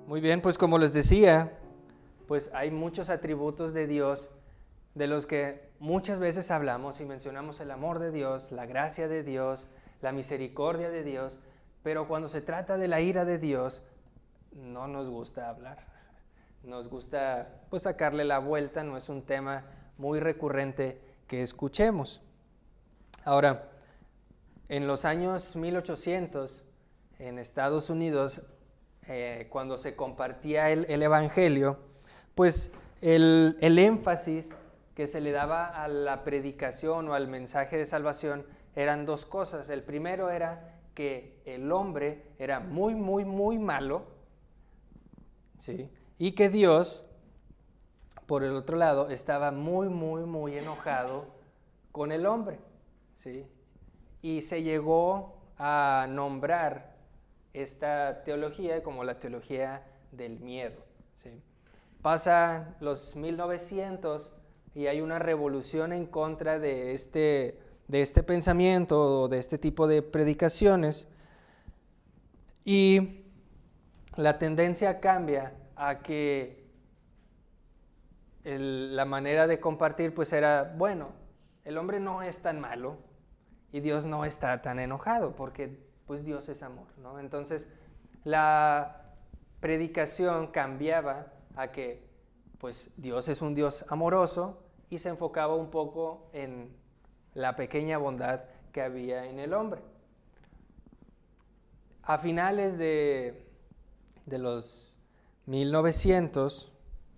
Muy bien, pues como les decía, pues hay muchos atributos de Dios de los que muchas veces hablamos y mencionamos el amor de Dios, la gracia de Dios, la misericordia de Dios, pero cuando se trata de la ira de Dios, no nos gusta hablar. Nos gusta pues sacarle la vuelta, no es un tema muy recurrente que escuchemos. Ahora, en los años 1800, en Estados Unidos, cuando se compartía el Evangelio, pues el énfasis que se le daba a la predicación o al mensaje de salvación eran dos cosas. El primero era que el hombre era muy, muy, muy malo, ¿sí? Y que Dios, por el otro lado, estaba muy, muy, muy enojado con el hombre, ¿sí? Y se llegó a nombrar esta teología como la teología del miedo, ¿sí? Pasan los 1900 y hay una revolución en contra de este pensamiento o de este tipo de predicaciones, y la tendencia cambia a que la manera de compartir pues era, bueno, el hombre no es tan malo y Dios no está tan enojado porque pues Dios es amor, ¿no? Entonces la predicación cambiaba a que pues Dios es un Dios amoroso y se enfocaba un poco en la pequeña bondad que había en el hombre. A finales de los 1900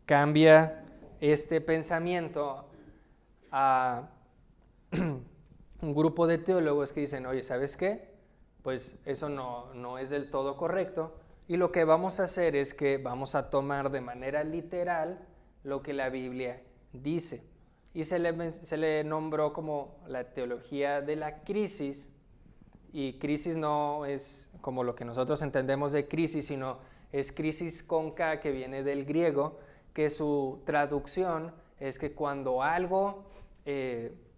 cambia este pensamiento a un grupo de teólogos que dicen, oye, ¿sabes qué? Pues eso no es del todo correcto, y lo que vamos a hacer es que vamos a tomar de manera literal lo que la Biblia dice. Y se le nombró como la teología de la crisis, y crisis no es como lo que nosotros entendemos de crisis, sino es crisis con K, que viene del griego, que su traducción es que cuando algo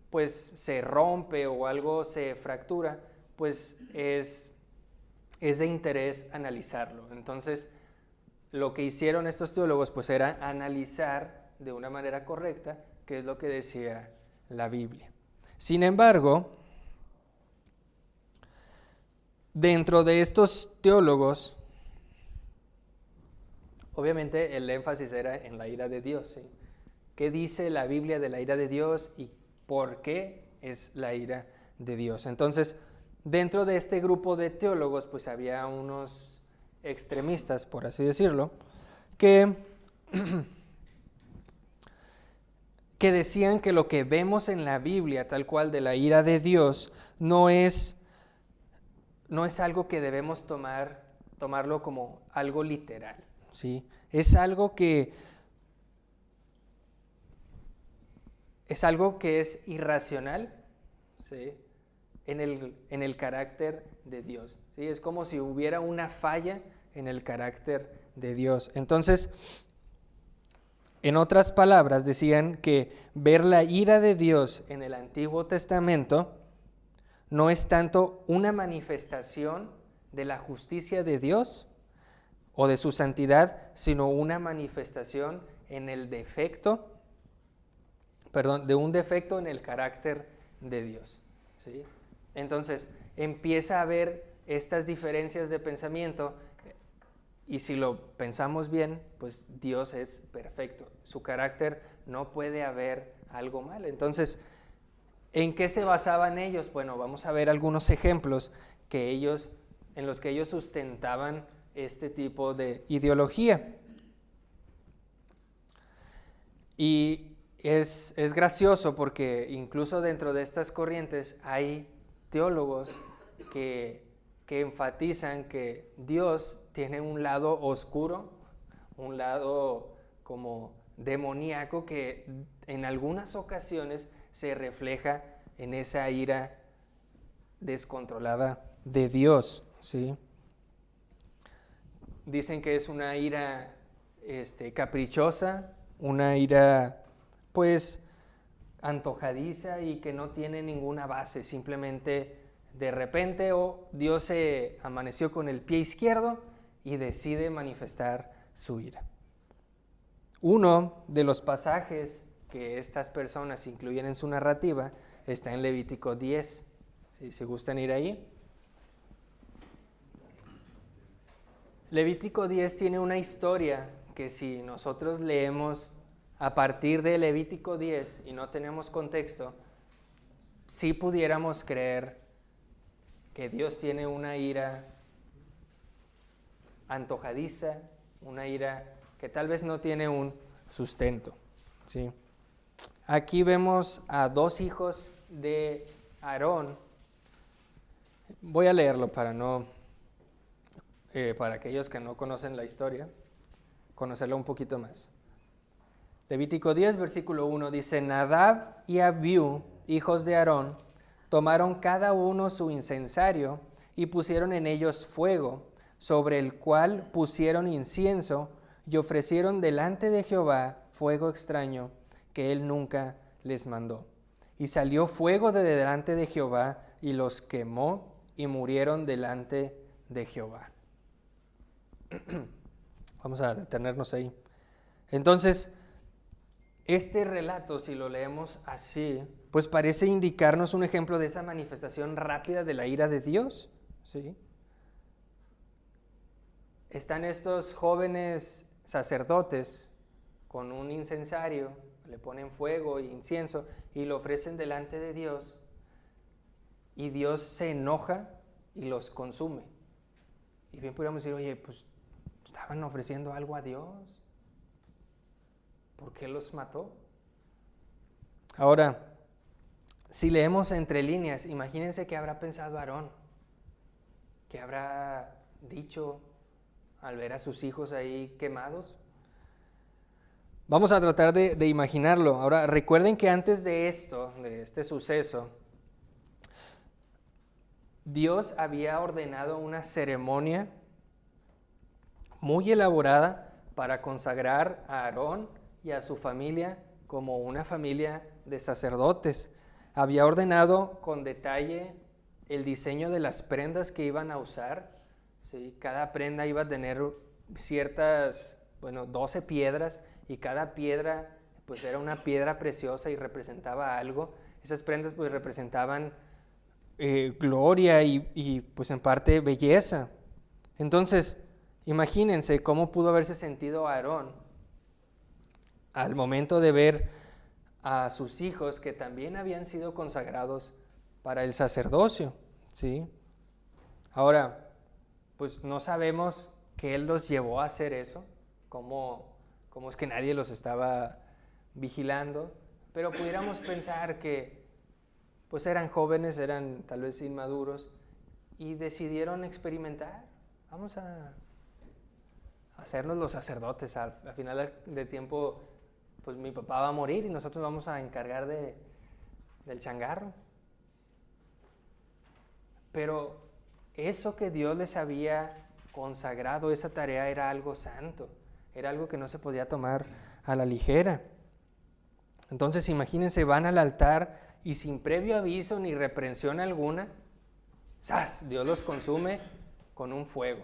pues se rompe o algo se fractura, pues es de interés analizarlo. Entonces, lo que hicieron estos teólogos pues era analizar de una manera correcta qué es lo que decía la Biblia. Sin embargo, dentro de estos teólogos, obviamente el énfasis era en la ira de Dios, ¿sí? ¿Qué dice la Biblia de la ira de Dios y por qué es la ira de Dios? Entonces, dentro de este grupo de teólogos, pues había unos extremistas, por así decirlo, que decían que lo que vemos en la Biblia, tal cual de la ira de Dios, no es algo que debemos tomarlo como algo literal, ¿sí? Es algo que es irracional, ¿sí? en el carácter de Dios, ¿sí? Es como si hubiera una falla en el carácter de Dios. Entonces, en otras palabras, decían que ver la ira de Dios en el Antiguo Testamento no es tanto una manifestación de la justicia de Dios o de su santidad, sino una manifestación en el defecto, de un defecto en el carácter de Dios, ¿sí? Entonces, empieza a haber estas diferencias de pensamiento, y si lo pensamos bien, pues Dios es perfecto. Su carácter no puede haber algo mal. Entonces, ¿en qué se basaban ellos? Bueno, vamos a ver algunos ejemplos en los que ellos sustentaban este tipo de ideología. Y es gracioso porque incluso dentro de estas corrientes hay teólogos que enfatizan que Dios tiene un lado oscuro, un lado como demoníaco, que en algunas ocasiones se refleja en esa ira descontrolada de Dios, ¿sí? Dicen que es una ira caprichosa, una ira pues antojadiza y que no tiene ninguna base, simplemente de repente Dios se amaneció con el pie izquierdo y decide manifestar su ira. Uno de los pasajes que estas personas incluyen en su narrativa está en Levítico 10. Si gustan ir ahí. Levítico 10 tiene una historia que si nosotros leemos a partir de Levítico 10 y no tenemos contexto, sí pudiéramos creer que Dios tiene una ira antojadiza, una ira que tal vez no tiene un sustento, ¿sí? Aquí vemos a dos hijos de Aarón. Voy a leerlo para aquellos que no conocen la historia, conocerlo un poquito más. Levítico 10, versículo 1 dice: Nadab y Abiú, hijos de Aarón, tomaron cada uno su incensario y pusieron en ellos fuego, sobre el cual pusieron incienso y ofrecieron delante de Jehová fuego extraño que él nunca les mandó. Y salió fuego de delante de Jehová y los quemó y murieron delante de Jehová. Vamos a detenernos ahí. Entonces, este relato, si lo leemos así, pues parece indicarnos un ejemplo de esa manifestación rápida de la ira de Dios, ¿sí? Están estos jóvenes sacerdotes con un incensario, le ponen fuego e incienso y lo ofrecen delante de Dios, y Dios se enoja y los consume. Y bien podríamos decir, oye, pues estaban ofreciendo algo a Dios, ¿por qué los mató? Ahora, si leemos entre líneas, imagínense qué habrá pensado Aarón, qué habrá dicho al ver a sus hijos ahí quemados. Vamos a tratar de imaginarlo. Ahora, recuerden que antes de este suceso, Dios había ordenado una ceremonia muy elaborada para consagrar a Aarón y a su familia como una familia de sacerdotes. Había ordenado con detalle el diseño de las prendas que iban a usar, ¿sí? Cada prenda iba a tener ciertas, 12 piedras, y cada piedra pues era una piedra preciosa y representaba algo. Esas prendas pues representaban gloria y pues en parte belleza. Entonces, imagínense cómo pudo haberse sentido Aarón al momento de ver a sus hijos que también habían sido consagrados para el sacerdocio, ¿sí? Ahora, pues no sabemos qué los llevó a hacer eso, cómo es que nadie los estaba vigilando, pero pudiéramos pensar que pues eran jóvenes, eran tal vez inmaduros y decidieron experimentar. Vamos a hacernos los sacerdotes. Al final de tiempo, pues mi papá va a morir y nosotros vamos a encargar del changarro. Pero eso que Dios les había consagrado, esa tarea, era algo santo, era algo que no se podía tomar a la ligera. Entonces imagínense, van al altar y sin previo aviso ni reprensión alguna, ¡zas!, Dios los consume con un fuego.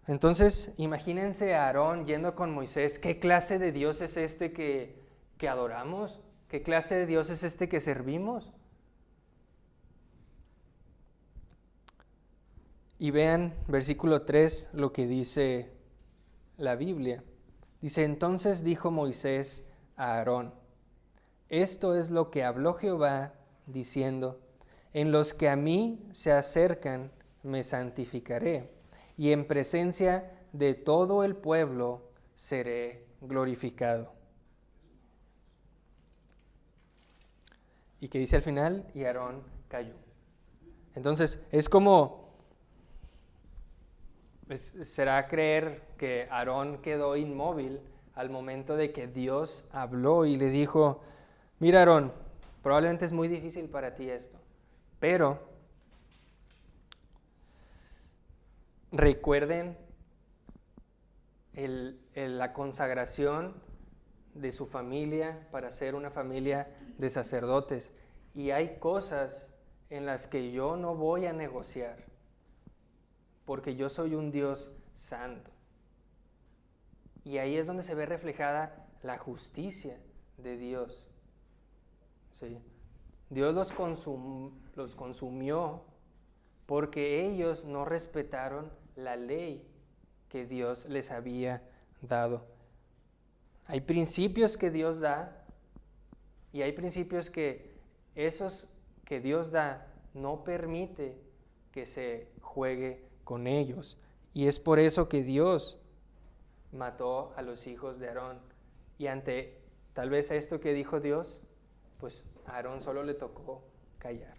Entonces imagínense a Aarón yendo con Moisés. ¿Qué clase de Dios es este que adoramos? ¿Qué clase de Dios es este que servimos? Y vean versículo 3 lo que dice la Biblia. Dice: entonces dijo Moisés a Aarón: esto es lo que habló Jehová, diciendo: en los que a mí se acercan me santificaré, y en presencia de todo el pueblo seré glorificado. ¿Y qué dice al final? Y Aarón cayó. Entonces, es como... será creer que Aarón quedó inmóvil al momento de que Dios habló y le dijo: mira, Aarón, probablemente es muy difícil para ti esto, pero recuerden la consagración de su familia para ser una familia de sacerdotes, y hay cosas en las que yo no voy a negociar, porque yo soy un Dios santo. Y ahí es donde se ve reflejada la justicia de Dios. ¿Sí? Dios los consumió porque ellos no respetaron la ley que Dios les había dado. Hay principios que Dios da y hay principios que esos que Dios da no permite que se juegue con ellos. Y es por eso que Dios mató a los hijos de Aarón. Y ante tal vez esto que dijo Dios, pues a Aarón solo le tocó callar.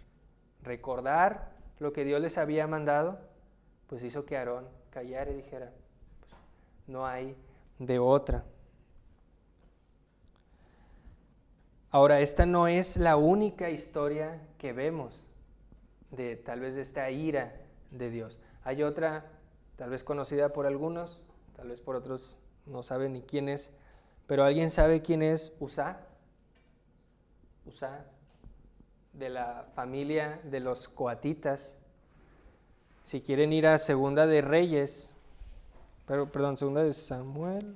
Recordar lo que Dios les había mandado, pues hizo que Aarón callara y dijera, pues no hay de otra. Ahora, esta no es la única historia que vemos de tal vez de esta ira de Dios. Hay otra, tal vez conocida por algunos, tal vez por otros no saben ni quién es, pero ¿alguien sabe quién es Uzá? Uzá, de la familia de los coatitas. Si quieren ir a Segunda de Reyes, Segunda de Samuel.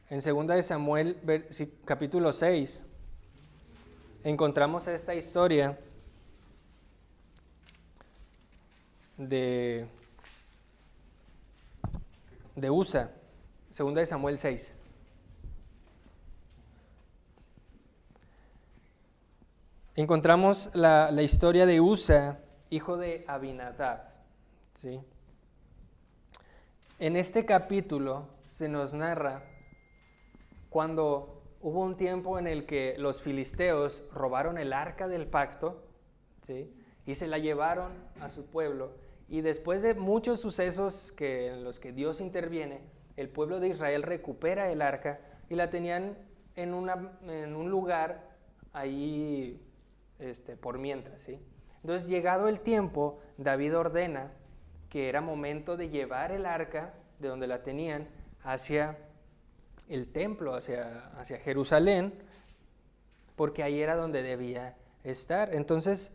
En Segunda de Samuel, capítulo 6, encontramos esta historia de Usa, Segunda de Samuel 6. Encontramos la historia de Usa, hijo de Abinadab, ¿sí? En este capítulo se nos narra cuando hubo un tiempo en el que los filisteos robaron el arca del pacto, ¿sí? Y se la llevaron a su pueblo. Y después de muchos sucesos en los que Dios interviene, el pueblo de Israel recupera el arca y la tenían en un lugar ahí por mientras, ¿sí? Entonces, llegado el tiempo, David ordena que era momento de llevar el arca de donde la tenían hacia el templo, hacia Jerusalén, porque ahí era donde debía estar. Entonces,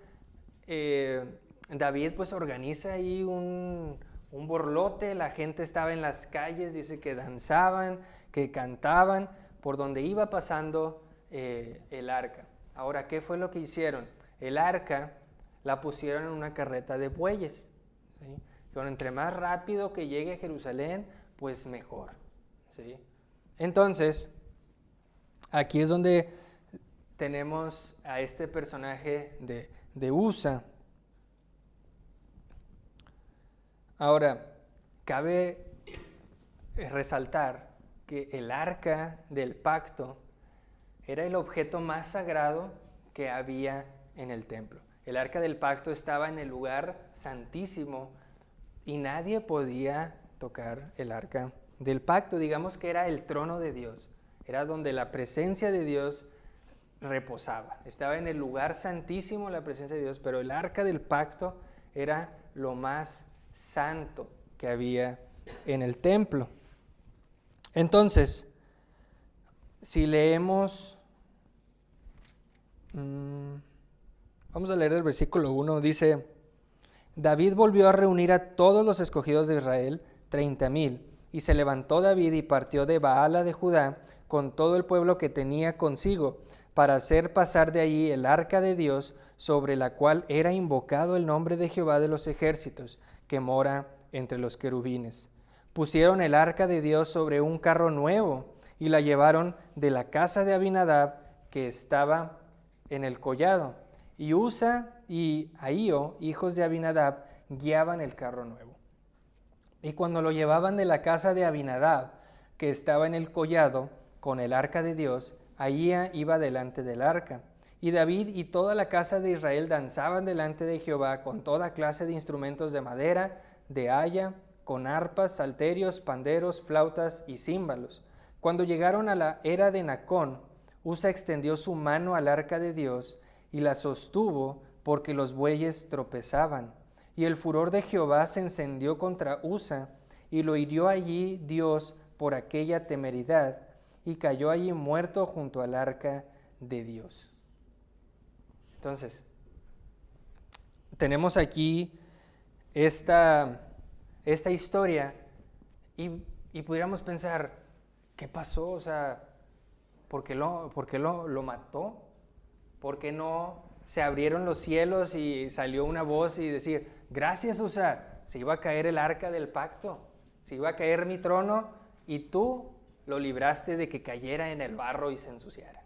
David pues organiza ahí un borlote, la gente estaba en las calles, dice que danzaban, que cantaban, por donde iba pasando el arca. Ahora, ¿qué fue lo que hicieron? El arca la pusieron en una carreta de bueyes, ¿sí? Bueno, entre más rápido que llegue a Jerusalén, pues mejor, ¿sí? Entonces, aquí es donde tenemos a este personaje de Usa. Ahora, cabe resaltar que el arca del pacto era el objeto más sagrado que había en el templo. El arca del pacto estaba en el lugar santísimo y nadie podía tocar el arca del pacto. Digamos que era el trono de Dios, era donde la presencia de Dios reposaba. Estaba en el lugar santísimo la presencia de Dios, pero el arca del pacto era lo más santo que había en el templo. Entonces, si leemos, vamos a leer el versículo 1, dice: David volvió a reunir a todos los escogidos de Israel, 30,000, y se levantó David y partió de Baala de Judá con todo el pueblo que tenía consigo, para hacer pasar de allí el arca de Dios, sobre la cual era invocado el nombre de Jehová de los ejércitos, que mora entre los querubines. Pusieron el arca de Dios sobre un carro nuevo y la llevaron de la casa de Abinadab, que estaba en el collado. Y Usa y Ahío, hijos de Abinadab, guiaban el carro nuevo. Y cuando lo llevaban de la casa de Abinadab, que estaba en el collado, con el arca de Dios, Ahía iba delante del arca. Y David y toda la casa de Israel danzaban delante de Jehová con toda clase de instrumentos de madera, de haya, con arpas, salterios, panderos, flautas y címbalos. Cuando llegaron a la era de Nacón, Usa extendió su mano al arca de Dios y la sostuvo porque los bueyes tropezaban. Y el furor de Jehová se encendió contra Usa y lo hirió allí Dios por aquella temeridad y cayó allí muerto junto al arca de Dios. Entonces, tenemos aquí esta historia y pudiéramos pensar, ¿qué pasó? O sea, ¿por qué lo mató? ¿Por qué no se abrieron los cielos y salió una voz y decir, gracias, Usa, se iba a caer el arca del pacto, se iba a caer mi trono y tú lo libraste de que cayera en el barro y se ensuciara?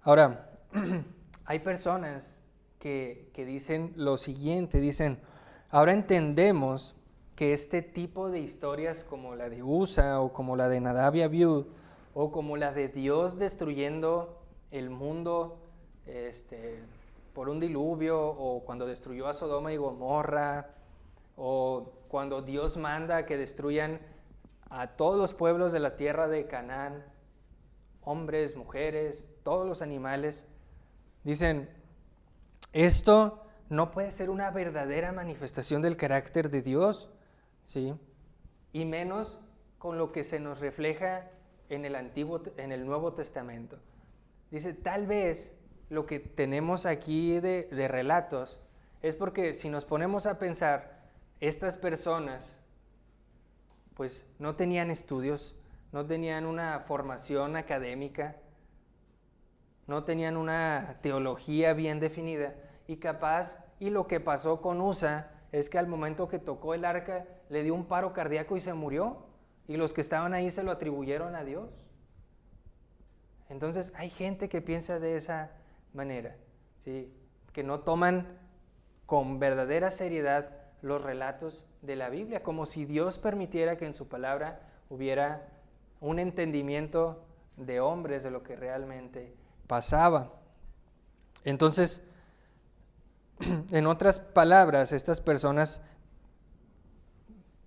Ahora, hay personas que dicen lo siguiente, dicen, ahora entendemos que este tipo de historias como la de Usa o como la de Nadab y Abiú o como la de Dios destruyendo el mundo por un diluvio, o cuando destruyó a Sodoma y Gomorra, o cuando Dios manda que destruyan a todos los pueblos de la tierra de Canaán, hombres, mujeres, todos los animales, dicen, esto no puede ser una verdadera manifestación del carácter de Dios, ¿sí? Y menos con lo que se nos refleja en el Nuevo Testamento. Dice, tal vez lo que tenemos aquí de relatos es porque si nos ponemos a pensar, estas personas pues no tenían estudios, no tenían una formación académica, no tenían una teología bien definida, y lo que pasó con Usa es que al momento que tocó el arca le dio un paro cardíaco y se murió, y los que estaban ahí se lo atribuyeron a Dios. Entonces hay gente que piensa de esa manera, ¿sí? Que no toman con verdadera seriedad los relatos de la Biblia, como si Dios permitiera que en su palabra hubiera un entendimiento de hombres de lo que realmente pasaba. Entonces, en otras palabras, estas personas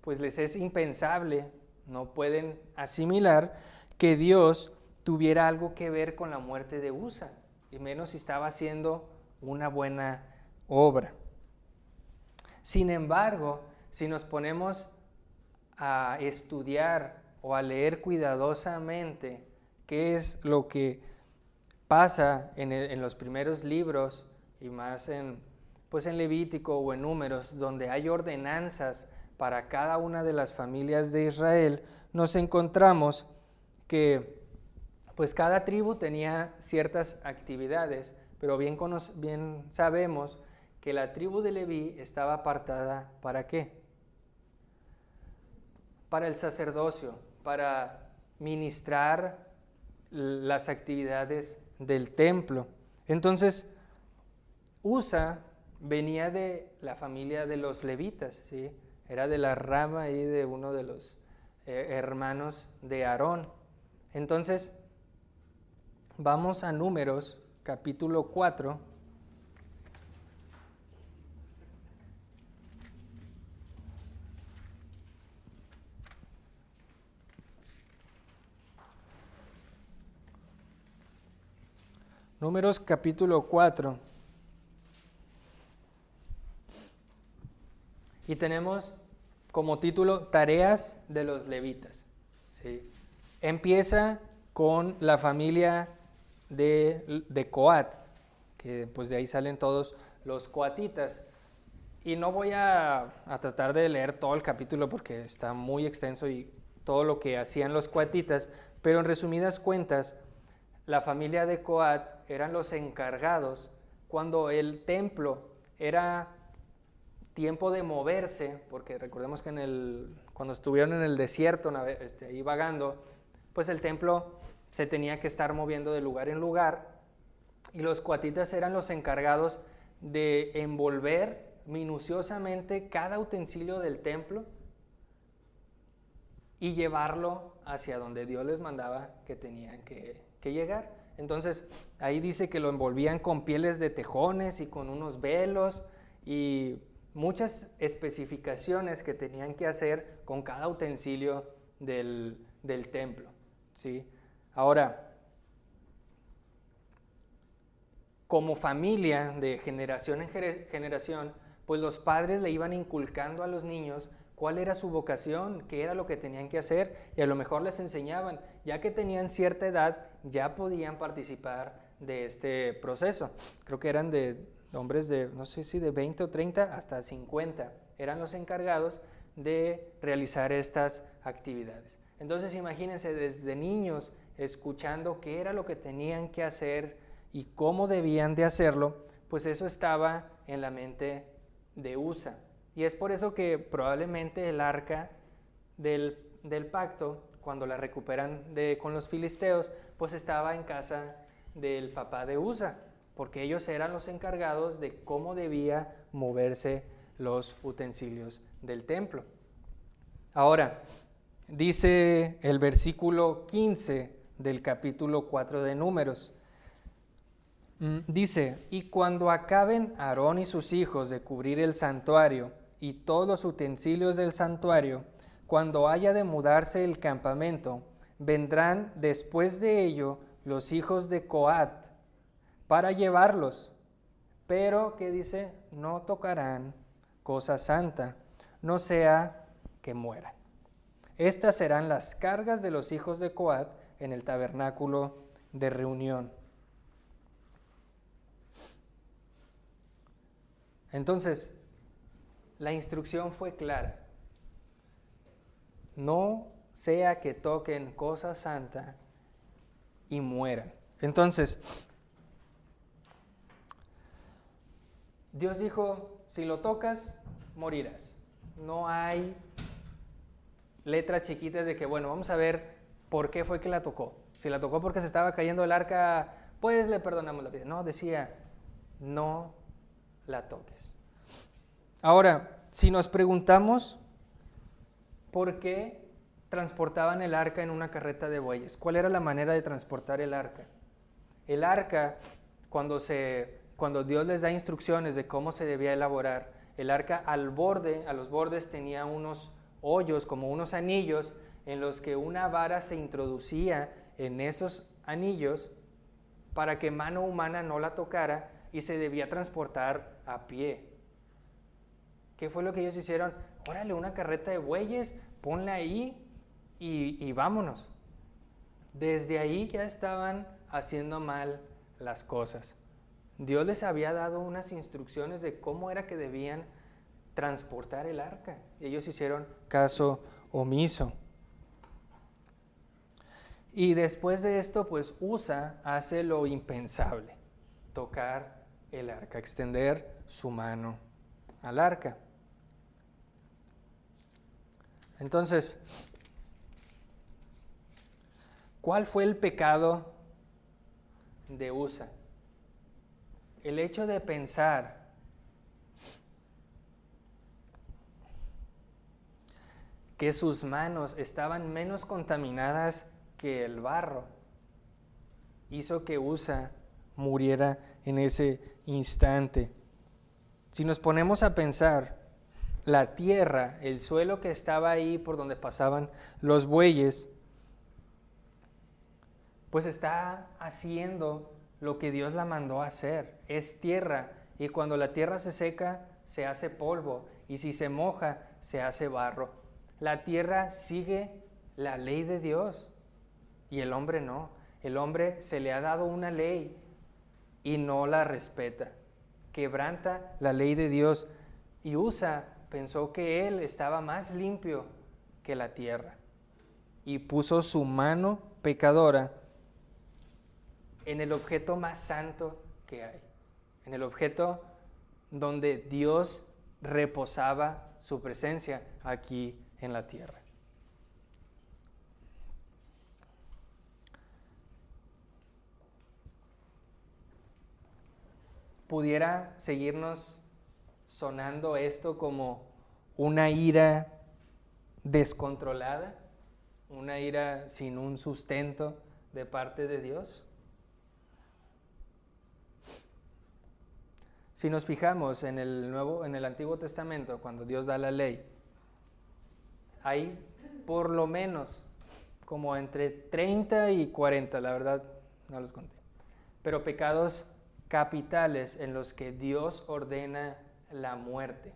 pues les es impensable, no pueden asimilar que Dios tuviera algo que ver con la muerte de Usa, y menos si estaba haciendo una buena obra. Sin embargo, si nos ponemos a estudiar o a leer cuidadosamente qué es lo que pasa en los primeros libros, y más en Levítico o en Números, donde hay ordenanzas para cada una de las familias de Israel, nos encontramos que pues cada tribu tenía ciertas actividades, pero bien sabemos que la tribu de Leví estaba apartada, ¿para qué? Para el sacerdocio, para ministrar las actividades del templo. Entonces, Usa venía de la familia de los levitas, ¿sí? Era de la rama ahí de uno de los hermanos de Aarón. Entonces, vamos a Números, capítulo 4. Números, capítulo 4. Y tenemos como título Tareas de los levitas, ¿sí? Empieza con la familia de Coat, que pues de ahí salen todos los coatitas. Y no voy a tratar de leer todo el capítulo porque está muy extenso y todo lo que hacían los coatitas, pero en resumidas cuentas, la familia de Coat eran los encargados cuando el templo era tiempo de moverse, porque recordemos que cuando estuvieron en el desierto ahí vagando, pues el templo se tenía que estar moviendo de lugar en lugar, y los coatitas eran los encargados de envolver minuciosamente cada utensilio del templo y llevarlo hacia donde Dios les mandaba que tenían que llegar. Entonces ahí dice que lo envolvían con pieles de tejones y con unos velos y muchas especificaciones que tenían que hacer con cada utensilio del templo, ¿sí? Ahora, como familia de generación en generación, pues los padres le iban inculcando a los niños cuál era su vocación, qué era lo que tenían que hacer, y a lo mejor les enseñaban. Ya que tenían cierta edad, ya podían participar de este proceso. Creo que eran de hombres de, no sé si de 20 o 30 hasta 50, eran los encargados de realizar estas actividades. Entonces imagínense desde niños escuchando qué era lo que tenían que hacer y cómo debían de hacerlo, pues eso estaba en la mente de Usa. Y es por eso que probablemente el arca del pacto, cuando la recuperan con los filisteos, pues estaba en casa del papá de Usa, porque ellos eran los encargados de cómo debía moverse los utensilios del templo. Ahora, dice el versículo 15 del capítulo 4 de Números, dice, y cuando acaben Aarón y sus hijos de cubrir el santuario y todos los utensilios del santuario, cuando haya de mudarse el campamento, vendrán después de ello los hijos de Coat para llevarlos, pero, ¿qué dice? No tocarán cosa santa, no sea que mueran. Estas serán las cargas de los hijos de Coat en el tabernáculo de reunión. Entonces, la instrucción fue clara. No sea que toquen cosa santa y mueran. Entonces, Dios dijo, si lo tocas, morirás. No hay letras chiquitas de que, bueno, vamos a ver por qué fue que la tocó. Si la tocó porque se estaba cayendo el arca, pues le perdonamos la vida. No, decía, no la toques. Ahora, si nos preguntamos por qué transportaban el arca en una carreta de bueyes, ¿cuál era la manera de transportar el arca? El arca, cuando Dios les da instrucciones de cómo se debía elaborar, el arca a los bordes tenía unos hoyos, como unos anillos, en los que una vara se introducía en esos anillos para que mano humana no la tocara y se debía transportar a pie. ¿Qué fue lo que ellos hicieron? Órale, una carreta de bueyes, ponla ahí y vámonos. Desde ahí ya estaban haciendo mal las cosas. Dios les había dado unas instrucciones de cómo era que debían transportar el arca. Y ellos hicieron caso omiso. Y después de esto, pues Usa hace lo impensable, tocar el arca, extender su mano al arca. Entonces, ¿cuál fue el pecado de Usa? El hecho de pensar que sus manos estaban menos contaminadas que el barro hizo que Usa muriera en ese instante. Si nos ponemos a pensar, la tierra, el suelo que estaba ahí por donde pasaban los bueyes, pues está haciendo lo que Dios la mandó a hacer. Es tierra, y cuando la tierra se seca, se hace polvo, y si se moja, se hace barro. La tierra sigue la ley de Dios, y el hombre no. El hombre se le ha dado una ley y no la respeta. Quebranta la ley de Dios, y Usa pensó que él estaba más limpio que la tierra y puso su mano pecadora en el objeto más santo que hay, en el objeto donde Dios reposaba su presencia aquí en la tierra. Pudiera seguirnos sonando esto como una ira descontrolada, una ira sin un sustento de parte de Dios. Si nos fijamos en el Antiguo Testamento, cuando Dios da la ley, hay por lo menos como entre 30 y 40, la verdad no los conté, pero pecados capitales en los que Dios ordena la muerte.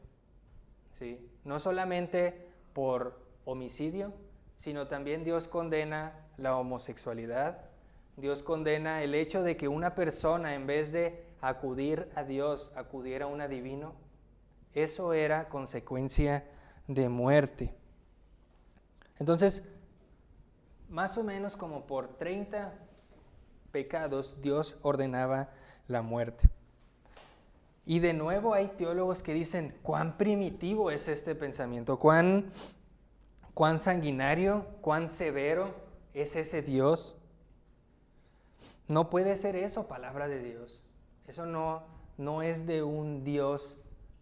¿sí? No solamente por homicidio, sino también Dios condena la homosexualidad. Dios condena el hecho de que una persona, en vez de acudir a Dios, acudiera a un adivino. Eso era consecuencia de muerte. Entonces, más o menos como por 30 pecados, Dios ordenaba la muerte. Y de nuevo hay teólogos que dicen, cuán primitivo es este pensamiento, cuán sanguinario, cuán severo es ese Dios. No puede ser eso, palabra de Dios. Eso no es de un Dios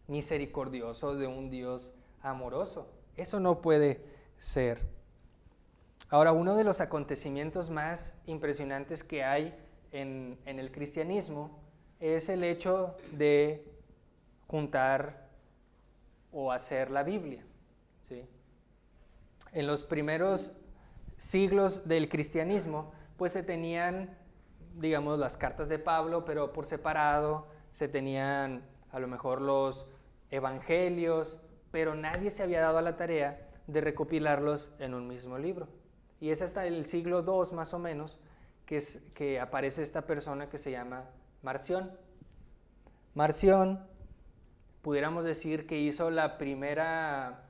misericordioso, de un Dios amoroso. Eso no puede ser. Ahora, uno de los acontecimientos más impresionantes que hay en el cristianismo es el hecho de juntar o hacer la Biblia, ¿sí? En los primeros siglos del cristianismo, pues se tenían, digamos, las cartas de Pablo, pero por separado, se tenían a lo mejor los evangelios, pero nadie se había dado a la tarea de recopilarlos en un mismo libro. Y es hasta el siglo II más o menos que aparece esta persona que se llama Marción. Marción, pudiéramos decir que hizo la primera,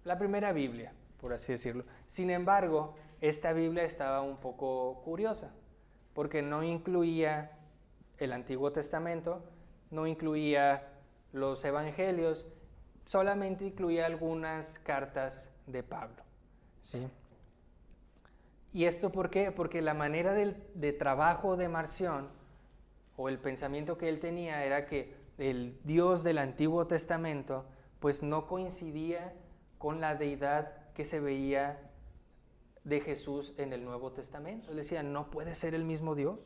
la primera Biblia, por así decirlo. Sin embargo, esta Biblia estaba un poco curiosa, porque no incluía el Antiguo Testamento, no incluía los evangelios, solamente incluía algunas cartas de Pablo, ¿sí? ¿Y esto por qué? Porque la manera de trabajo de Marción, o el pensamiento que él tenía, era que el Dios del Antiguo Testamento pues no coincidía con la deidad que se veía de Jesús en el Nuevo Testamento. Él decía, no puede ser el mismo Dios,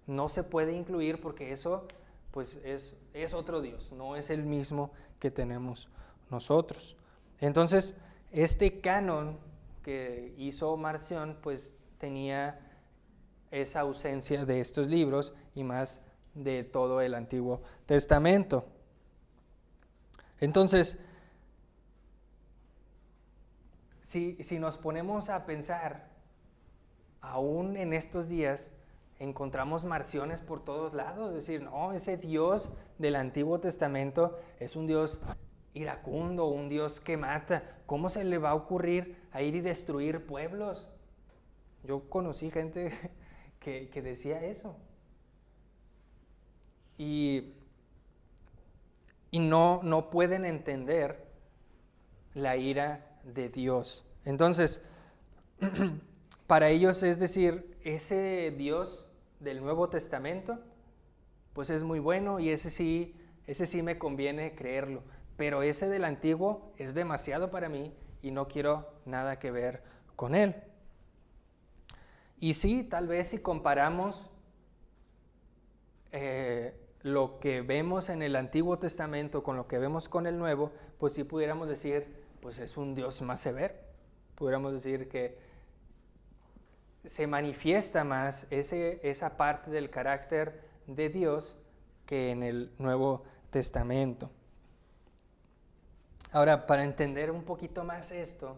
no se puede incluir porque eso pues es otro Dios, no es el mismo que tenemos nosotros. Entonces, este canon que hizo Marción pues tenía esa ausencia de estos libros y más de todo el Antiguo Testamento. Entonces, si nos ponemos a pensar, aún en estos días encontramos Marciones por todos lados, es decir, no, ese Dios del Antiguo Testamento es un Dios iracundo, un Dios que mata. ¿Cómo se le va a ocurrir a ir y destruir pueblos? Yo conocí gente que decía eso. Y no pueden entender la ira de Dios. Entonces, para ellos es decir, ese Dios del Nuevo Testamento, pues es muy bueno y ese sí me conviene creerlo. Pero ese del Antiguo es demasiado para mí y no quiero nada que ver con él. Y sí, tal vez si comparamos lo que vemos en el Antiguo Testamento con lo que vemos con el Nuevo, pues sí pudiéramos decir, pues es un Dios más severo. Pudiéramos decir que se manifiesta más esa parte del carácter de Dios que en el Nuevo Testamento. Ahora, para entender un poquito más esto,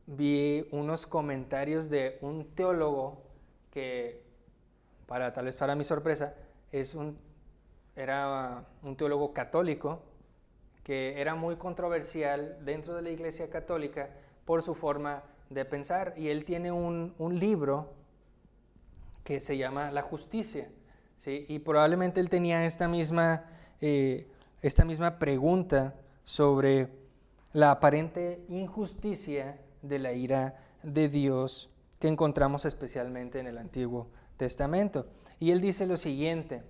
vi unos comentarios de un teólogo que, tal vez para mi sorpresa, era un teólogo católico que era muy controversial dentro de la Iglesia Católica por su forma de pensar. Y él tiene un libro que se llama La Justicia, ¿sí? Y probablemente él tenía esta misma pregunta sobre la aparente injusticia de la ira de Dios que encontramos especialmente en el Antiguo Testamento. Y él dice lo siguiente: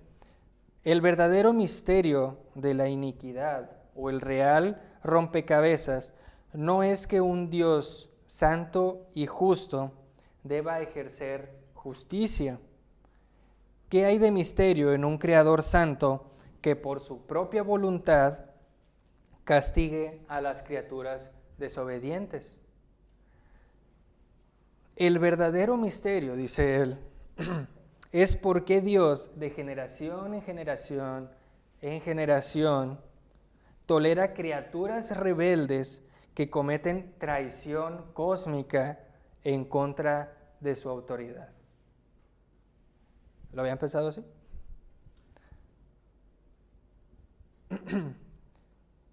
el verdadero misterio de la iniquidad o el real rompecabezas no es que un Dios santo y justo deba ejercer justicia. ¿Qué hay de misterio en un Creador santo que por su propia voluntad castigue a las criaturas desobedientes? El verdadero misterio, dice él, es por qué Dios de generación en generación en generación tolera criaturas rebeldes que cometen traición cósmica en contra de su autoridad. ¿Lo habían pensado así?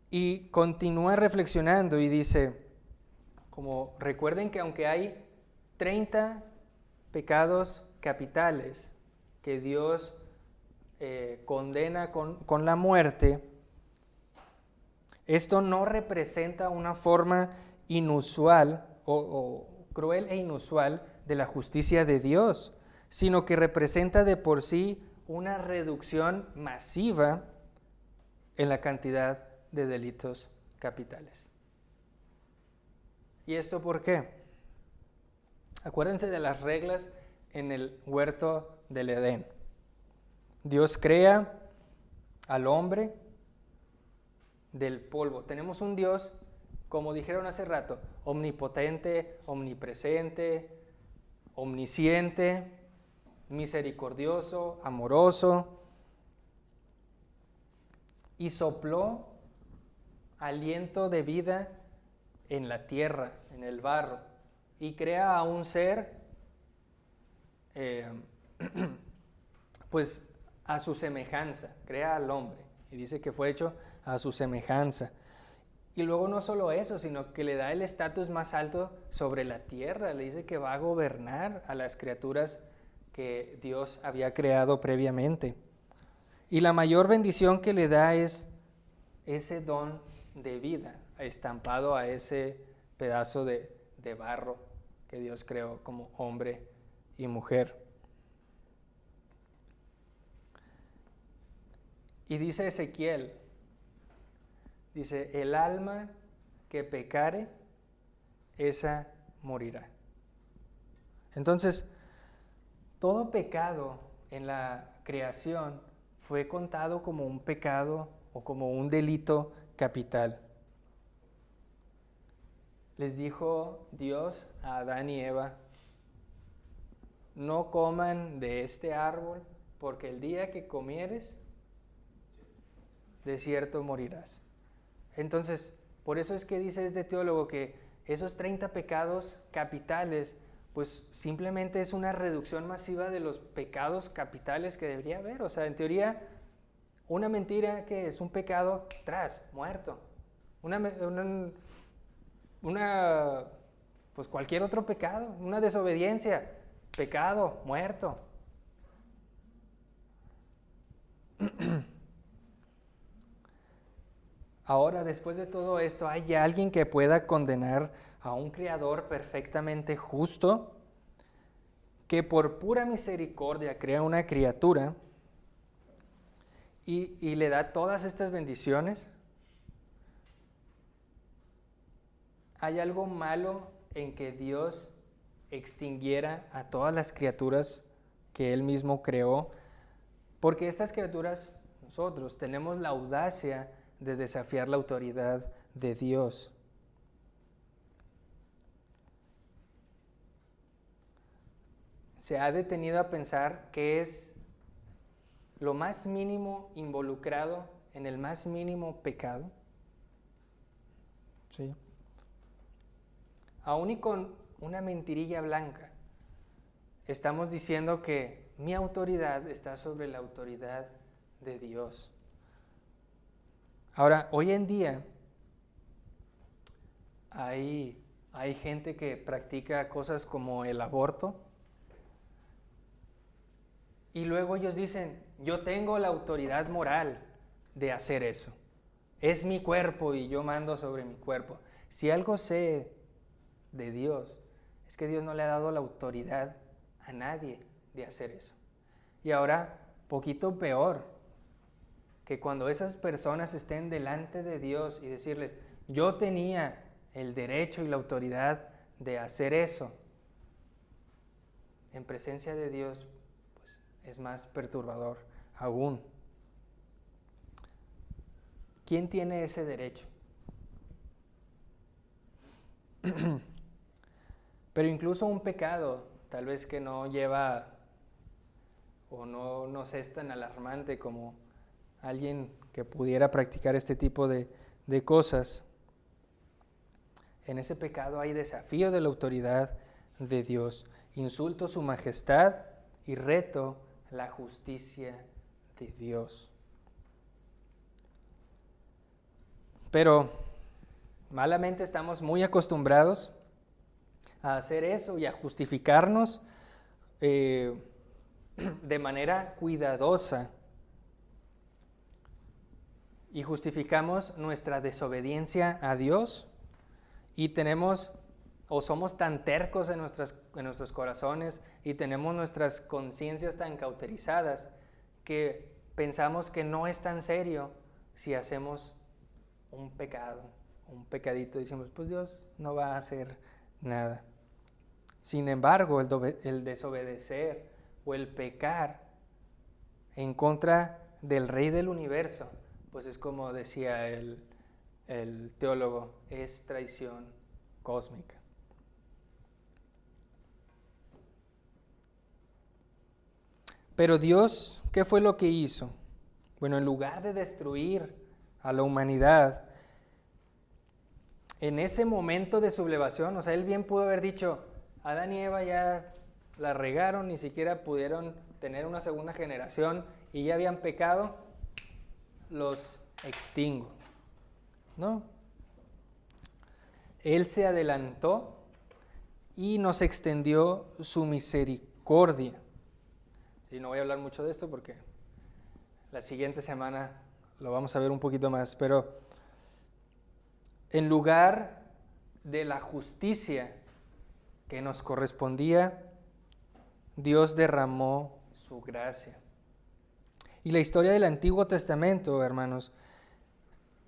Y continúa reflexionando y dice, como recuerden que aunque hay 30 pecados capitales que Dios condena con la muerte, esto no representa una forma inusual o cruel e inusual de la justicia de Dios, sino que representa de por sí una reducción masiva en la cantidad de delitos capitales. ¿Y esto por qué? Acuérdense de las reglas en el huerto del Edén. Dios crea al hombre del polvo. Tenemos un Dios, como dijeron hace rato, omnipotente, omnipresente, omnisciente, misericordioso, amoroso, y sopló aliento de vida en la tierra, en el barro, y crea a un ser, pues a su semejanza, crea al hombre, y dice que fue hecho a su semejanza. Y luego no solo eso, sino que le da el estatus más alto sobre la tierra, le dice que va a gobernar a las criaturas que Dios había creado previamente. Y la mayor bendición que le da es ese don de vida, estampado a ese pedazo de barro que Dios creó como hombre y mujer. Y dice Ezequiel, dice, el alma que pecare, esa morirá. Entonces, todo pecado en la creación fue contado como un pecado o como un delito capital. Les dijo Dios a Adán y Eva, no coman de este árbol, porque el día que comieres, de cierto morirás. Entonces, por eso es que dice este teólogo que esos 30 pecados capitales, pues simplemente es una reducción masiva de los pecados capitales que debería haber. O sea, en teoría, una mentira que es un pecado, muerto. Pues cualquier otro pecado, una desobediencia, pecado, muerto. Ahora, después de todo esto, ¿hay alguien que pueda condenar a un Creador perfectamente justo, que por pura misericordia crea una criatura y le da todas estas bendiciones? ¿Hay algo malo en que Dios extinguiera a todas las criaturas que Él mismo creó? Porque estas criaturas, nosotros, tenemos la audacia de desafiar la autoridad de Dios. ¿Se ha detenido a pensar qué es lo más mínimo involucrado en el más mínimo pecado? Sí. Aún y con una mentirilla blanca, estamos diciendo que mi autoridad está sobre la autoridad de Dios. Ahora, hoy en día hay gente que practica cosas como el aborto y luego ellos dicen, yo tengo la autoridad moral de hacer eso. Es mi cuerpo y yo mando sobre mi cuerpo. Si algo sé de Dios, es que Dios no le ha dado la autoridad a nadie de hacer eso. Y ahora, poquito peor, que cuando esas personas estén delante de Dios y decirles, yo tenía el derecho y la autoridad de hacer eso, en presencia de Dios, pues es más perturbador aún. ¿Quién tiene ese derecho? Pero incluso un pecado, tal vez que no lleva o no es tan alarmante como alguien que pudiera practicar este tipo de cosas. En ese pecado hay desafío de la autoridad de Dios, insulto su majestad y reto la justicia de Dios. Pero malamente estamos muy acostumbrados a hacer eso y a justificarnos de manera cuidadosa. Y justificamos nuestra desobediencia a Dios y tenemos o somos tan tercos en nuestros corazones y tenemos nuestras conciencias tan cauterizadas que pensamos que no es tan serio si hacemos un pecado, un pecadito. Decimos, pues Dios no va a hacer nada. Sin embargo, el desobedecer o el pecar en contra del Rey del universo, pues es como decía el teólogo, es traición cósmica. Pero Dios, ¿qué fue lo que hizo? Bueno, en lugar de destruir a la humanidad, en ese momento de sublevación, o sea, Él bien pudo haber dicho, Adán y Eva ya la regaron, ni siquiera pudieron tener una segunda generación y ya habían pecado, los extingo. ¿No? Él se adelantó y nos extendió su misericordia. Sí, no voy a hablar mucho de esto porque la siguiente semana lo vamos a ver un poquito más, pero en lugar de la justicia que nos correspondía, Dios derramó su gracia. Y la historia del Antiguo Testamento, hermanos,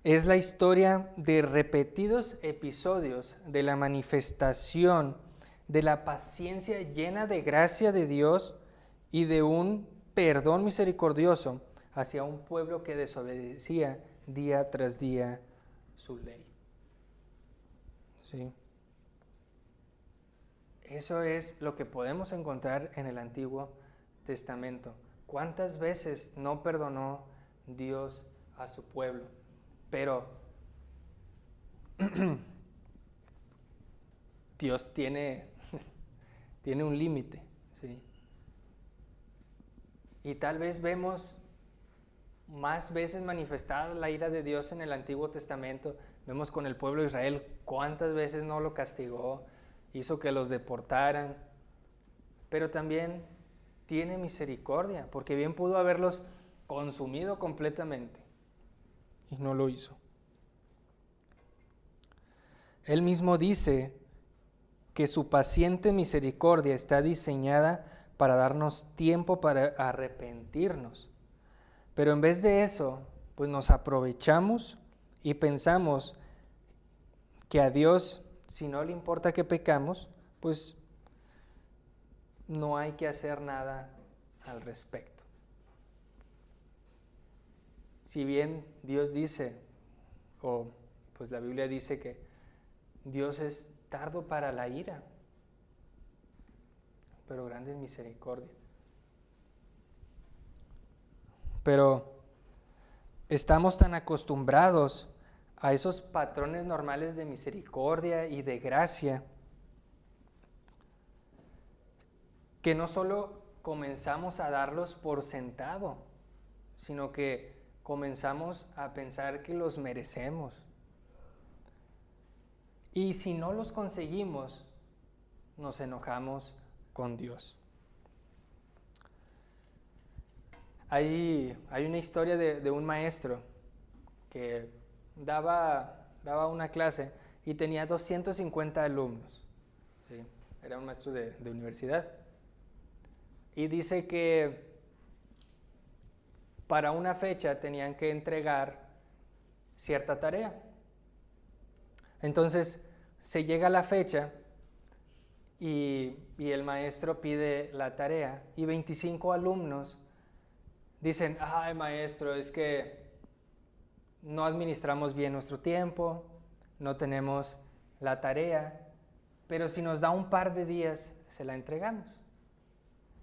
es la historia de repetidos episodios de la manifestación de la paciencia llena de gracia de Dios y de un perdón misericordioso hacia un pueblo que desobedecía día tras día su ley. ¿Sí? Eso es lo que podemos encontrar en el Antiguo Testamento. ¿Cuántas veces no perdonó Dios a su pueblo? Pero Dios tiene un límite, ¿sí? Y tal vez vemos más veces manifestada la ira de Dios en el Antiguo Testamento. Vemos con el pueblo de Israel cuántas veces no lo castigó, hizo que los deportaran, pero también tiene misericordia, porque bien pudo haberlos consumido completamente y no lo hizo. Él mismo dice que su paciente misericordia está diseñada para darnos tiempo para arrepentirnos. Pero en vez de eso, pues nos aprovechamos y pensamos que a Dios, si no le importa que pecamos, pues no hay que hacer nada al respecto. Si bien Dios dice, o pues la Biblia dice que Dios es tardo para la ira, pero grande en misericordia. Pero estamos tan acostumbrados a esos patrones normales de misericordia y de gracia que no solo comenzamos a darlos por sentado, sino que comenzamos a pensar que los merecemos. Y si no los conseguimos, nos enojamos con Dios. Hay una historia de un maestro que daba una clase y tenía 250 alumnos. ¿Sí? Era un maestro de universidad. Y dice que para una fecha tenían que entregar cierta tarea. Entonces se llega la fecha y el maestro pide la tarea y 25 alumnos dicen, ay maestro, es que no administramos bien nuestro tiempo, no tenemos la tarea, pero si nos da un par de días se la entregamos.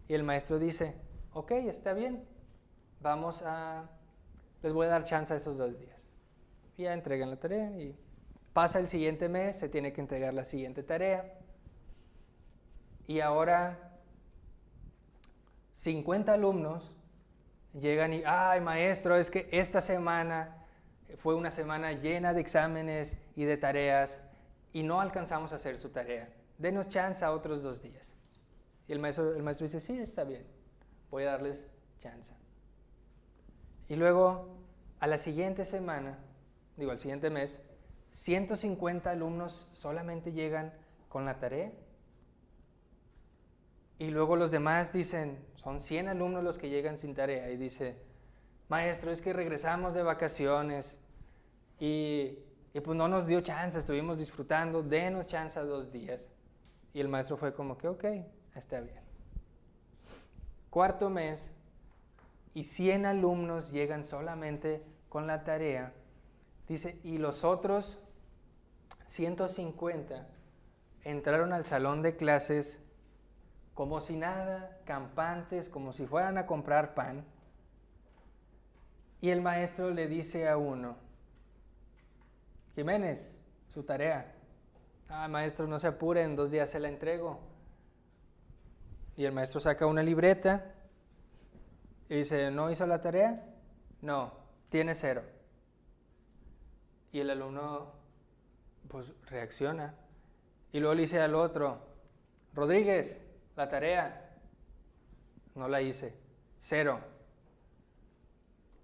Y el maestro dice, ok, está bien, vamos a les voy a dar chance a esos 2 días. Y ya entregan la tarea y pasa el siguiente mes, se tiene que entregar la siguiente tarea. Y ahora 50 alumnos llegan y, ay maestro, es que esta semana fue una semana llena de exámenes y de tareas y no alcanzamos a hacer su tarea. Denos chance a otros 2 días. Y el maestro dice, sí, está bien, voy a darles chance. Y luego, a la siguiente semana, al siguiente mes, 150 alumnos solamente llegan con la tarea. Y luego los demás dicen, son 100 alumnos los que llegan sin tarea. Y dice, maestro, es que regresamos de vacaciones y pues no nos dio chance, estuvimos disfrutando, denos chance a 2 días. Y el maestro fue como que, ok, está bien. Cuarto mes, y 100 alumnos llegan solamente con la tarea. Dice, y los otros 150 entraron al salón de clases como si nada, campantes, como si fueran a comprar pan. Y el maestro le dice a uno, Jiménez, su tarea. Maestro, no se apure, en 2 días se la entrego. Y el maestro saca una libreta y dice, ¿no hizo la tarea? No, tiene 0. Y el alumno pues reacciona. Y luego le dice al otro, Rodríguez, la tarea. No la hice, 0.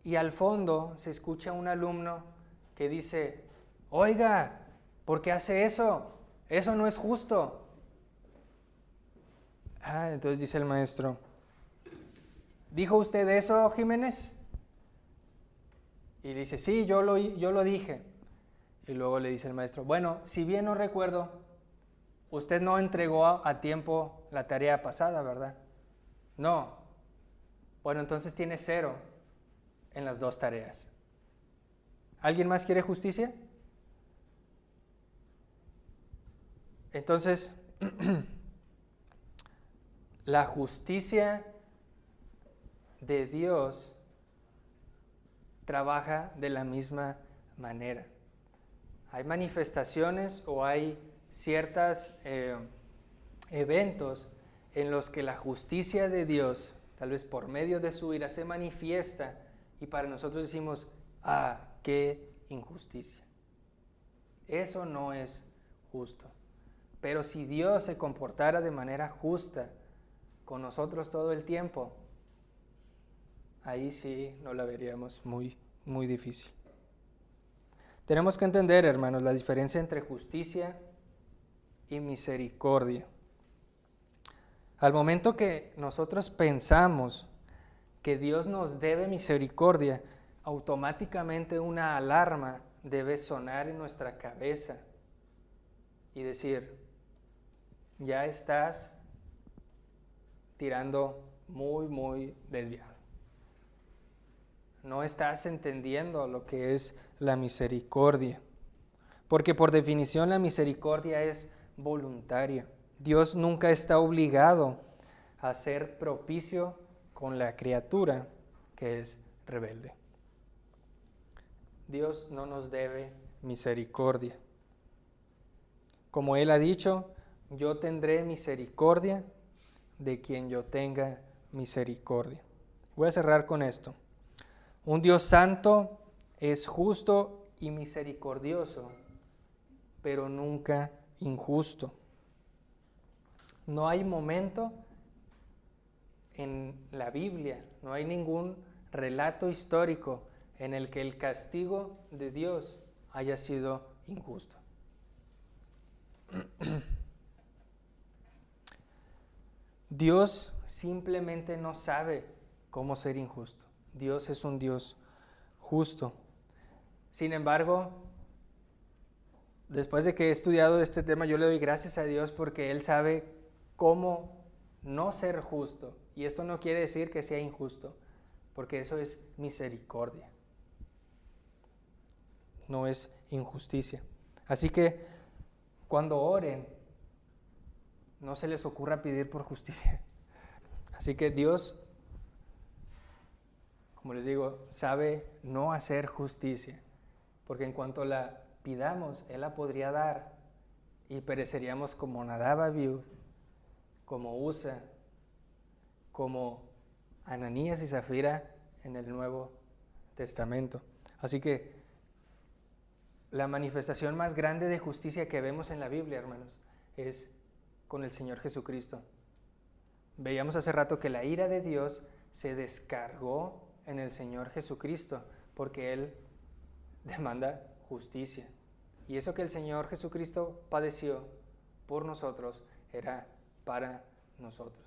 Y al fondo se escucha un alumno que dice, oiga, ¿por qué hace eso? Eso no es justo. Entonces dice el maestro, ¿dijo usted eso, Jiménez? Y dice, sí, yo lo dije. Y luego le dice el maestro, bueno, si bien no recuerdo, usted no entregó a tiempo la tarea pasada, ¿verdad? No. Bueno, entonces tiene 0 en las 2 tareas. ¿Alguien más quiere justicia? Entonces, la justicia de Dios trabaja de la misma manera. Hay manifestaciones o hay ciertos eventos en los que la justicia de Dios, tal vez por medio de su ira, se manifiesta y para nosotros decimos, qué injusticia. Eso no es justo. Pero si Dios se comportara de manera justa con nosotros todo el tiempo, ahí sí no la veríamos muy, muy difícil. Tenemos que entender, hermanos, la diferencia entre justicia y misericordia. Al momento que nosotros pensamos que Dios nos debe misericordia, automáticamente una alarma debe sonar en nuestra cabeza y decir, ya estás tirando muy, muy desviado. No estás entendiendo lo que es la misericordia. Porque por definición la misericordia es voluntaria. Dios nunca está obligado a ser propicio con la criatura que es rebelde. Dios no nos debe misericordia. Como Él ha dicho, yo tendré misericordia de quien yo tenga misericordia. Voy a cerrar con esto. Un Dios santo es justo y misericordioso, pero nunca injusto. No hay momento en la Biblia, no hay ningún relato histórico en el que el castigo de Dios haya sido injusto. Dios simplemente no sabe cómo ser injusto. Dios es un Dios justo. Sin embargo, después de que he estudiado este tema, yo le doy gracias a Dios porque Él sabe cómo no ser justo. Y esto no quiere decir que sea injusto, porque eso es misericordia. No es injusticia. Así que cuando oren, no se les ocurra pedir por justicia. Así que Dios, como les digo, sabe no hacer justicia, porque en cuanto la pidamos, Él la podría dar y pereceríamos como Nadab, Abiud, como Usa, como Ananías y Zafira en el Nuevo Testamento. Así que la manifestación más grande de justicia que vemos en la Biblia, hermanos, es con el Señor Jesucristo. Veíamos hace rato que la ira de Dios se descargó en el Señor Jesucristo, porque Él demanda justicia. Y eso que el Señor Jesucristo padeció por nosotros era para nosotros.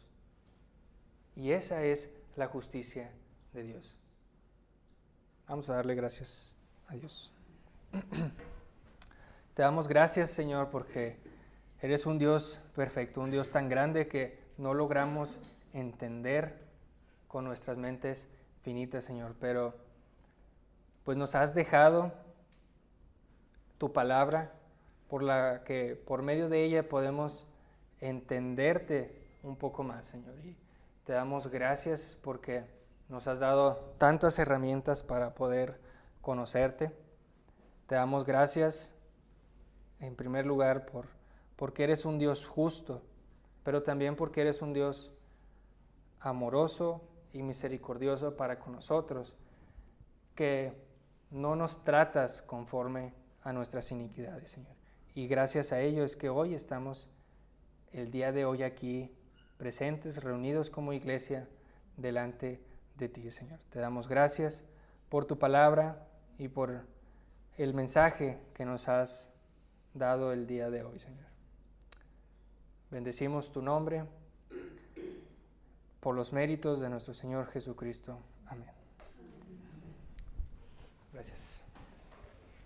Y esa es la justicia de Dios. Vamos a darle gracias a Dios. Te damos gracias, Señor, porque eres un Dios perfecto, un Dios tan grande que no logramos entender con nuestras mentes finitas, Señor, pero pues nos has dejado tu palabra por la que por medio de ella podemos entenderte un poco más, Señor. Y te damos gracias porque nos has dado tantas herramientas para poder conocerte. Te damos gracias en primer lugar porque eres un Dios justo, pero también porque eres un Dios amoroso y misericordioso para con nosotros, que no nos tratas conforme a nuestras iniquidades, Señor. Y gracias a ello es que hoy estamos, el día de hoy aquí, presentes, reunidos como iglesia, delante de ti, Señor. Te damos gracias por tu palabra y por el mensaje que nos has dado el día de hoy, Señor. Bendecimos tu nombre por los méritos de nuestro Señor Jesucristo. Amén. Gracias.